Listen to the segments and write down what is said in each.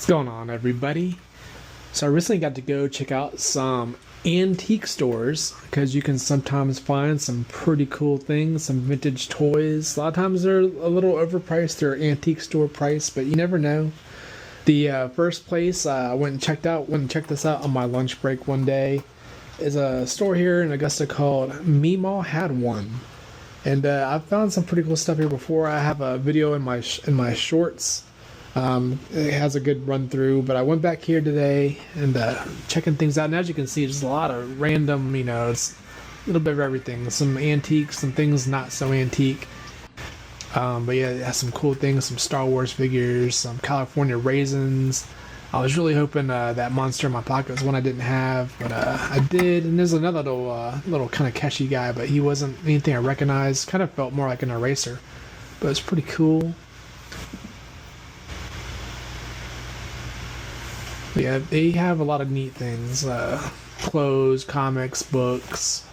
Going on, everybody? So I recently got to go check out some antique stores because you can sometimes find some pretty cool things, some vintage toys. A lot of times they're a little overpriced, they're antique store price, but you never know. The first place I went and checked this out on my lunch break one day, is a store here in Augusta called Meemaw Had One. And I've found some pretty cool stuff here before. I have a video in my shorts. It has a good run through, but I went back here today and checking things out. And as you can see, there's a lot of random, it's a little bit of everything. Some antiques, some things not so antique. But yeah, it has some cool things, some Star Wars figures, some California raisins. I was really hoping that monster in my pocket was one I didn't have, but I did. And there's another little kind of Keshi guy, but he wasn't anything I recognized. Kind of felt more like an eraser, but it's pretty cool. But yeah, they have a lot of neat things: clothes, comics, books,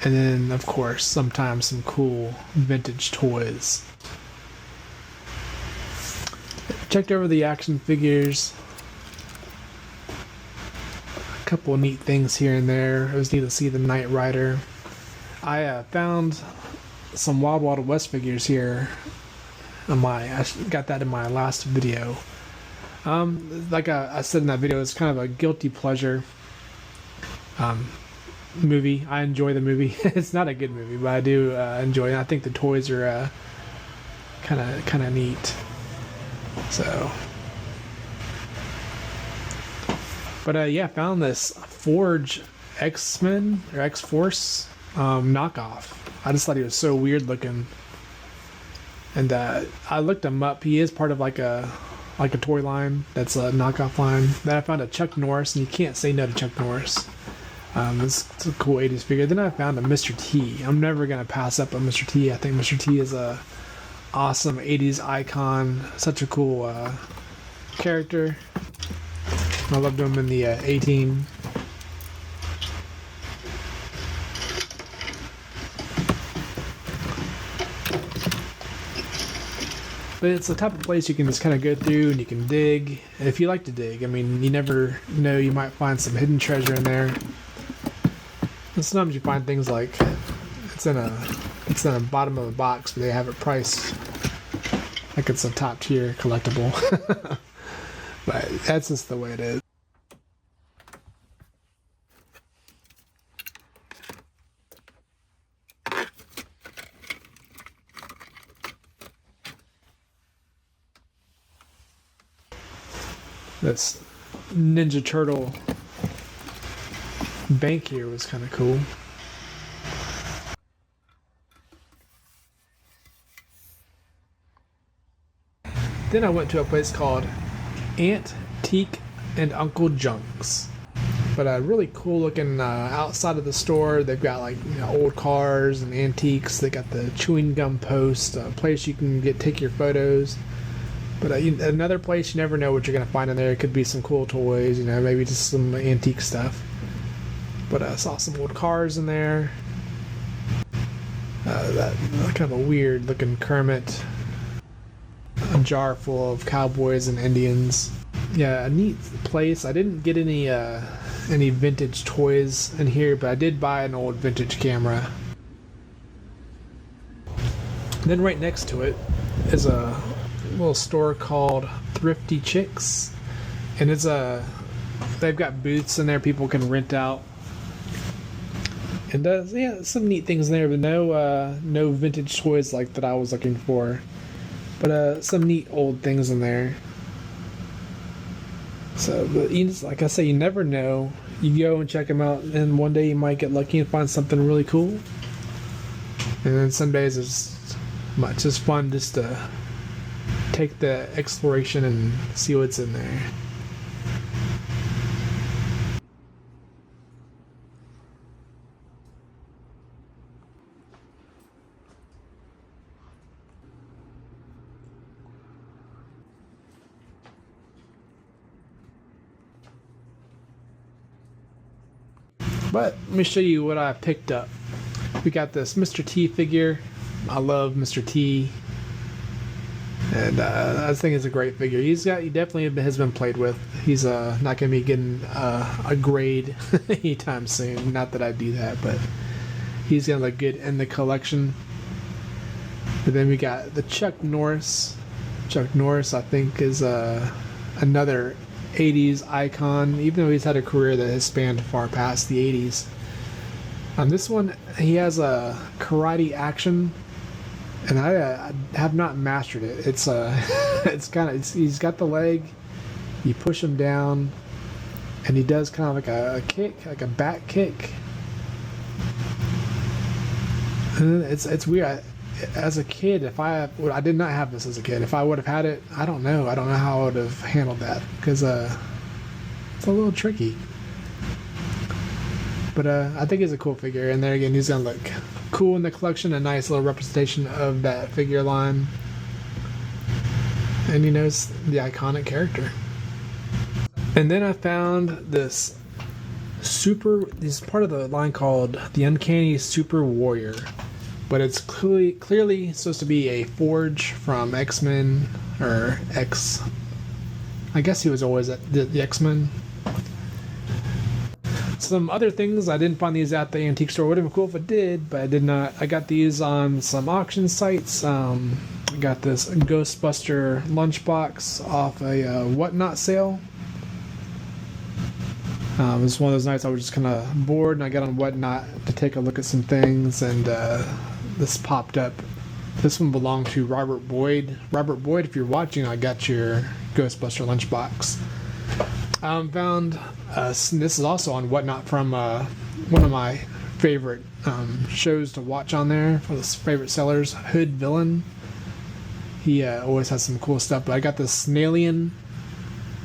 and then of course sometimes some cool vintage toys. Checked over the action figures. A couple of neat things here and there. It was neat to see the Knight Rider. I found some Wild Wild West figures here. I got that in my last video. Like I said in that video, it's kind of a guilty pleasure movie. I enjoy the movie. It's not a good movie, but I do enjoy it. I think the toys are kind of neat. So, but yeah, found this Forge X-Men or X-Force knockoff. I just thought he was so weird looking, and I looked him up. He is part of like a toy line that's a knockoff line. Then I found a Chuck Norris, and you can't say no to Chuck Norris. It's a cool 80s figure. Then I found a Mr. T. I'm never gonna pass up a Mr. T. I think Mr. T is a awesome 80s icon. Such a cool character. I loved him in the A-Team. But it's the type of place you can just kind of go through and you can dig. And if you like to dig, you never know, you might find some hidden treasure in there. And sometimes you find things like it's in the bottom of a box, but they have it priced like it's a top tier collectible. But that's just the way it is. This Ninja Turtle bank here was kind of cool. Then I went to a place called Antique and Uncle Junk's. But really cool looking outside of the store. They've got old cars and antiques. They got the chewing gum post, a place you can take your photos. But another place, you never know what you're going to find in there. It could be some cool toys, maybe just some antique stuff. But I saw some old cars in there. That kind of a weird looking Kermit. A jar full of cowboys and Indians. Yeah, a neat place. I didn't get any vintage toys in here, but I did buy an old vintage camera. Then right next to it is a little store called Thrifty Chicks, and they've got booths in there people can rent out, and yeah, some neat things in there, but no vintage toys like that I was looking for, but some neat old things in there. So, but like I say, you never know. You go and check them out, and one day you might get lucky and find something really cool, and then some days it's just fun just to take the exploration and see what's in there. But let me show you what I picked up. We got this Mr. T figure. I love Mr. T. And I think it's a great figure. He definitely has been played with. He's not going to be getting a grade anytime soon. Not that I do that, but he's going to look good in the collection. But then we got the Chuck Norris. Chuck Norris, I think, is another 80s icon, even though he's had a career that has spanned far past the 80s. On this one, he has a karate action, and I have not mastered it. It's he's got the leg, you push him down, and he does kind of like a kick, like a back kick. And it's weird. As a kid, I did not have this as a kid. If I would have had it, I don't know how I would have handled that, because it's a little tricky. But I think he's a cool figure, and there again, he's gonna look cool in the collection. A nice little representation of that figure line, and it's the iconic character. And then I found this this is part of the line called the Uncanny Super Warrior. But it's clearly supposed to be a Forge from X-Men, or X. I guess he was always at the X-Men. Some other things, I didn't find these at the antique store. Would have been cool if I did, but I did not. I got these on some auction sites. I got this Ghostbuster lunchbox off a Whatnot sale. It was one of those nights I was just kind of bored, and I got on Whatnot to take a look at some things, and this popped up. This one belonged to Robert Boyd. Robert Boyd, if you're watching, I got your Ghostbuster lunchbox. Found this is also on Whatnot from one of my favorite shows to watch on there, for the favorite sellers, Hood Villain. He always has some cool stuff. But I got this Snailian.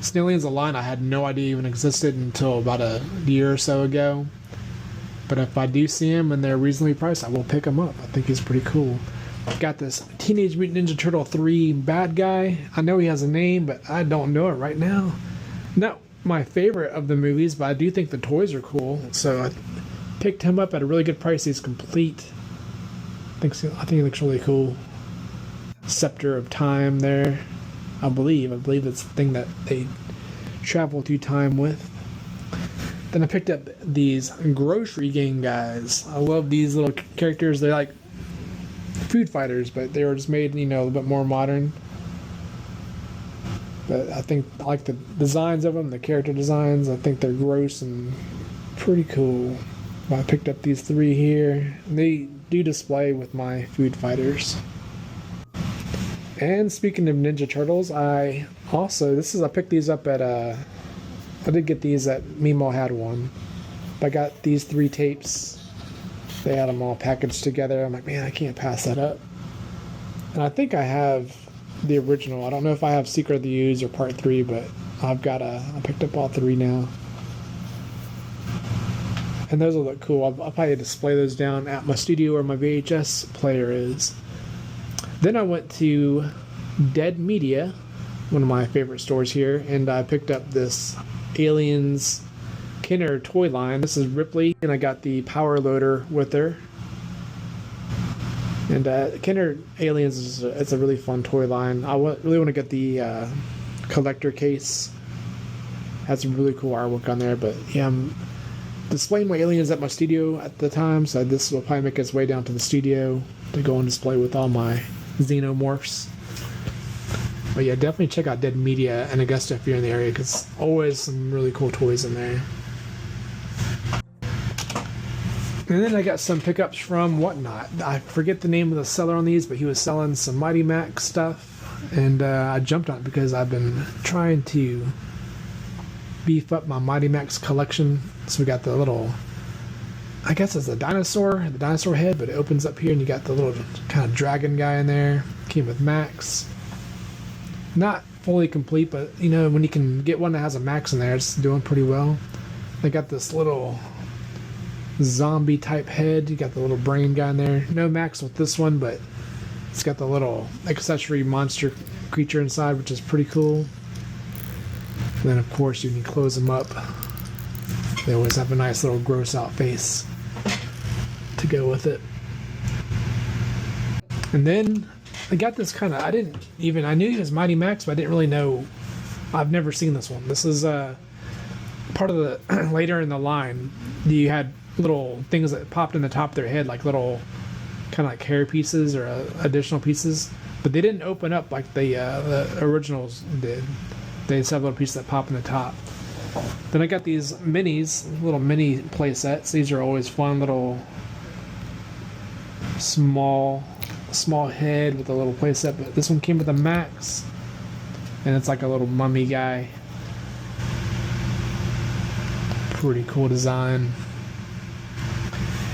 Snailian's a line I had no idea even existed until about a year or so ago. But if I do see him and they're reasonably priced, I will pick him up. I think he's pretty cool. Got this Teenage Mutant Ninja Turtle 3 bad guy. I know he has a name, but I don't know it right now. Not my favorite of the movies, but I do think the toys are cool. So I picked him up at a really good price. He's complete. I think he looks really cool. Scepter of Time there. I believe it's the thing that they travel through time with. Then I picked up these Grocery Gang guys. I love these little characters. They're like food fighters, but they were just made, a little bit more modern. But I like the designs of them, the character designs. I think they're gross and pretty cool. I picked up these 3 here. They do display with my food fighters. And speaking of Ninja Turtles, I picked these up at I did get these at Meemaw had one. I got these 3 tapes. They had them all packaged together. I'm like, man, I can't pass that up. And I think I have the original. I don't know if I have Secret of the Ooze or Part 3, but I picked up all 3 now. And those will look cool. I'll probably display those down at my studio where my VHS player is. Then I went to Dead Media, one of my favorite stores here, and I picked up this Aliens Kenner toy line. This is Ripley, and I got the power loader with her. And Kenner Aliens it's a really fun toy line. I really want to get the collector case. Has some really cool artwork on there, but yeah, I'm displaying my aliens at my studio at the time, so this will probably make its way down to the studio to go on display with all my xenomorphs. But yeah, definitely check out Dead Media in Augusta if you're in the area, because always some really cool toys in there. And then I got some pickups from Whatnot. I forget the name of the seller on these, but he was selling some Mighty Max stuff, and I jumped on it because I've been trying to beef up my Mighty Max collection. So we got the little, I guess it's the dinosaur head, but it opens up here and you got the little kind of dragon guy in there. Came with Max. Not fully complete, but when you can get one that has a Max in there, it's doing pretty well. They got this little zombie type head. You got the little brain guy in there. No Max with this one, but it's got the little accessory monster creature inside, which is pretty cool. And then of course you can close them up. They always have a nice little gross out face to go with it. And then I got this kind of. I knew he was Mighty Max, but I didn't really know. I've never seen this one. This is part of the later in the line. You had little things that popped in the top of their head, like little kind of like hair pieces or additional pieces, but they didn't open up like the originals did. They just have little pieces that pop in the top. Then I got these minis, little mini play sets. These are always fun, little small head with a little play set. But this one came with a Max, and it's like a little mummy guy. Pretty cool design.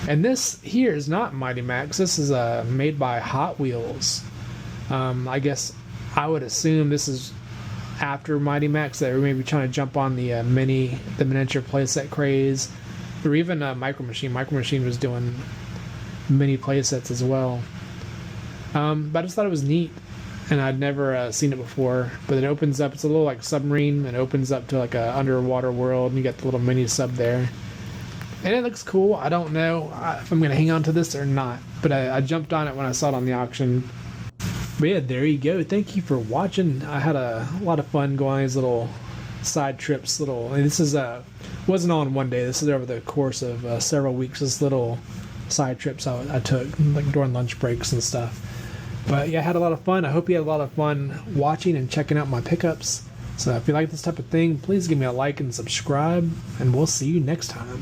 And this here is not Mighty Max. This is made by Hot Wheels. I guess I would assume this is after Mighty Max. They were maybe trying to jump on the miniature playset craze, or even Micro Machine. Micro Machine was doing mini playsets as well. But I just thought it was neat, and I'd never seen it before. But it opens up. It's a little like submarine, and it opens up to like a underwater world, and you got the little mini sub there. And it looks cool. I don't know if I'm going to hang on to this or not, but I jumped on it when I saw it on the auction. But yeah, there you go. Thank you for watching. I had a lot of fun going on these little side trips. This is wasn't all in one day. This is over the course of several weeks. This little side trips I took, like during lunch breaks and stuff. But yeah, I had a lot of fun. I hope you had a lot of fun watching and checking out my pickups. So if you like this type of thing, please give me a like and subscribe, and we'll see you next time.